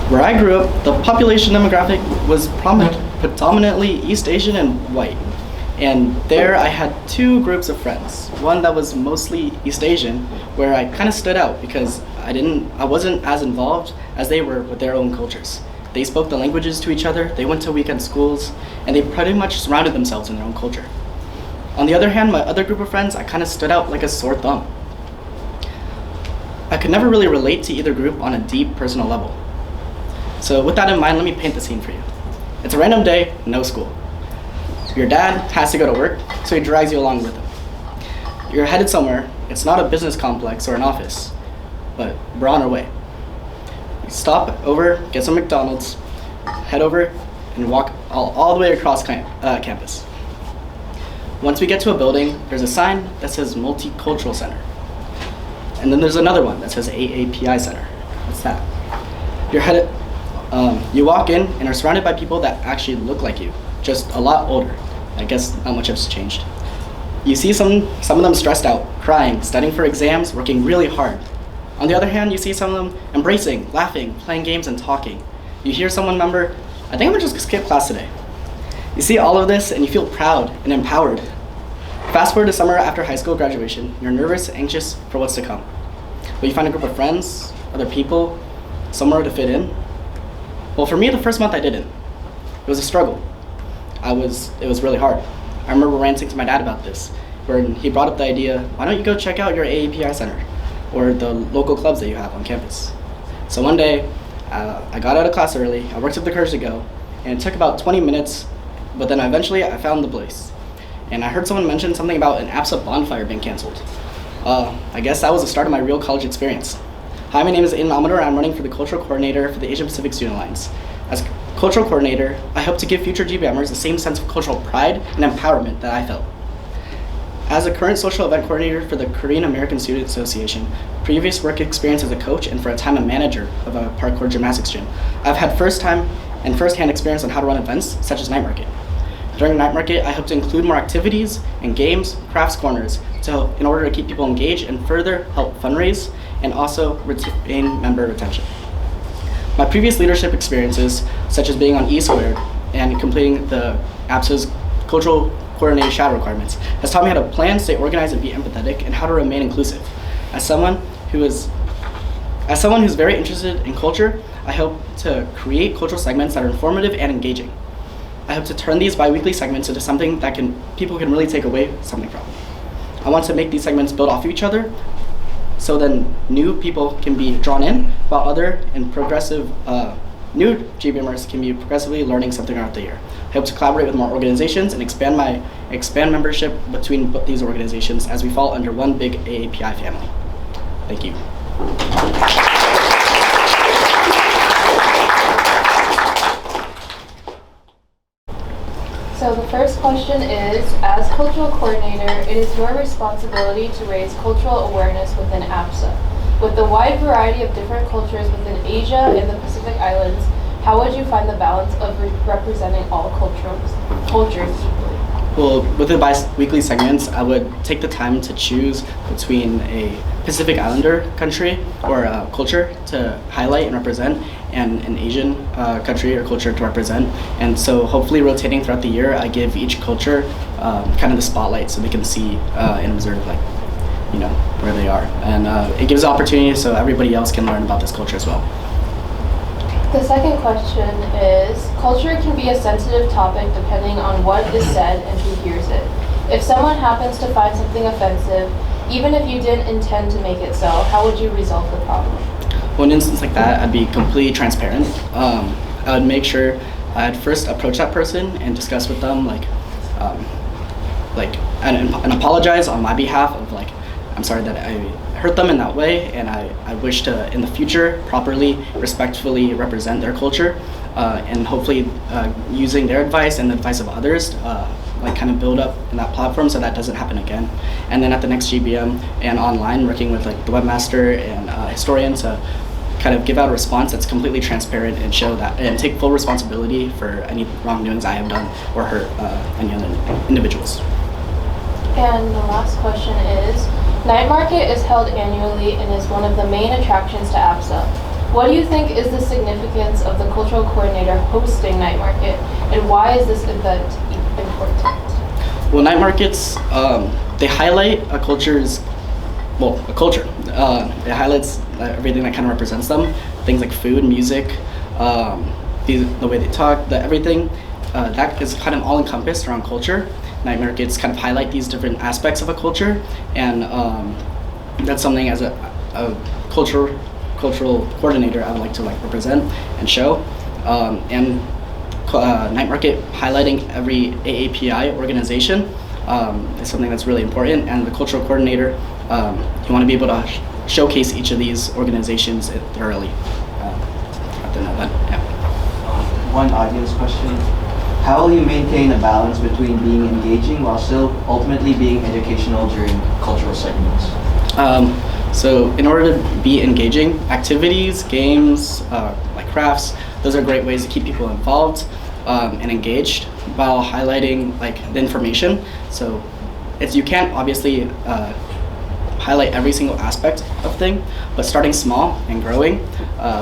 Where I grew up, the population demographic was predominantly East Asian and white. And there I had two groups of friends. One that was mostly East Asian, where I kind of stood out because I wasn't as involved as they were with their own cultures. They spoke the languages to each other, they went to weekend schools, and they pretty much surrounded themselves in their own culture. On the other hand, my other group of friends, I kind of stood out like a sore thumb. I could never really relate to either group on a deep personal level. So with that in mind, let me paint the scene for you. It's a random day, no school. Your dad has to go to work, so he drags you along with him. You're headed somewhere. It's not a business complex or an office, but we're on our way. You stop over, get some McDonald's, head over, and walk all the way across campus. Once we get to a building, there's a sign that says Multicultural Center. And then there's another one that says AAPI Center. What's that? You walk in and are surrounded by people that actually look like you, just a lot older. I guess not much has changed. You see some of them stressed out, crying, studying for exams, working really hard. On the other hand, you see some of them embracing, laughing, playing games, and talking. You hear someone member, I think I'm gonna just skip class today. You see all of this and you feel proud and empowered. Fast forward to summer after high school graduation, you're nervous, anxious for what's to come. But you find a group of friends, other people, somewhere to fit in. Well, for me, the first month I didn't. It was a struggle. It was really hard. I remember ranting to my dad about this, where he brought up the idea, why don't you go check out your AAPI center, or the local clubs that you have on campus. So one day, I got out of class early, I worked up the courage to go, and it took about 20 minutes, but then eventually I found the place. And I heard someone mention something about an APSA bonfire being canceled. I guess that was the start of my real college experience. Hi, my name is Aidan, and I'm running for the Cultural Coordinator for the Asian Pacific Student Alliance. As Cultural Coordinator, I hope to give future GBMers the same sense of cultural pride and empowerment that I felt. As a current social event coordinator for the Korean American Student Association, previous work experience as a coach and for a time a manager of a parkour gymnastics gym, I've had first-hand experience on how to run events such as Night Market. During Night Market, I hope to include more activities and games, crafts corners, in order to keep people engaged and further help fundraise and also retain member retention. My previous leadership experiences, such as being on E Squared and completing the APSA's cultural coordinated shadow requirements, has taught me how to plan, stay organized, and be empathetic, and how to remain inclusive. As someone who's very interested in culture, I hope to create cultural segments that are informative and engaging. I hope to turn these bi-weekly segments into something that people can really take away something from. I want to make these segments build off of each other, so then new people can be drawn in, while other and progressive new GBMers can be progressively learning something throughout the year. I hope to collaborate with more organizations and expand membership between these organizations as we fall under one big AAPI family. Thank you. So the first question is, as cultural coordinator, it is your responsibility to raise cultural awareness within APSA. With the wide variety of different cultures within Asia and the Pacific Islands, how would you find the balance of representing all cultures equally? Well, with the bi-weekly segments, I would take the time to choose between a Pacific Islander country or culture to highlight and represent, and an Asian country or culture to represent. And so hopefully rotating throughout the year, I give each culture kind of the spotlight so they can see and observe where they are. And it gives opportunity so everybody else can learn about this culture as well. The second question is, culture can be a sensitive topic depending on what is said and who hears it. If someone happens to find something offensive, even if you didn't intend to make it so, how would you resolve the problem? Well, in an instance like that, I'd be completely transparent. I would make sure I'd first approach that person and discuss with them and apologize on my behalf of I'm sorry that I hurt them in that way, and I wish to in the future properly, respectfully represent their culture, and hopefully using their advice and the advice of others, kind of build up in that platform so that doesn't happen again. And then at the next GBM and online, working with the webmaster and historian to kind of give out a response that's completely transparent and show that and take full responsibility for any wrongdoings I have done or hurt any other individuals. And the last question is, Night Market is held annually and is one of the main attractions to APSA. What do you think is the significance of the cultural coordinator hosting night market, and why is this event important? Well, night markets, they highlight a culture. It highlights everything that kind of represents them. Things like food, music, the way they talk, everything. That is kind of all encompassed around culture. Night markets kind of highlight these different aspects of a culture, and that's something as a cultural coordinator I would like to represent and show. Night market highlighting every AAPI organization is something that's really important, and the cultural coordinator, you want to be able to showcase each of these organizations thoroughly. Have to know that. Yeah. One audience question. How will you maintain a balance between being engaging while still ultimately being educational during cultural segments? So in order to be engaging, activities, games, like crafts, those are great ways to keep people involved and engaged while highlighting the information. So you can't obviously highlight every single aspect of thing, but starting small and growing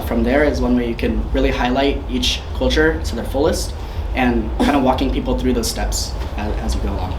from there is one way you can really highlight each culture to their fullest, and kind of walking people through those steps as you go along.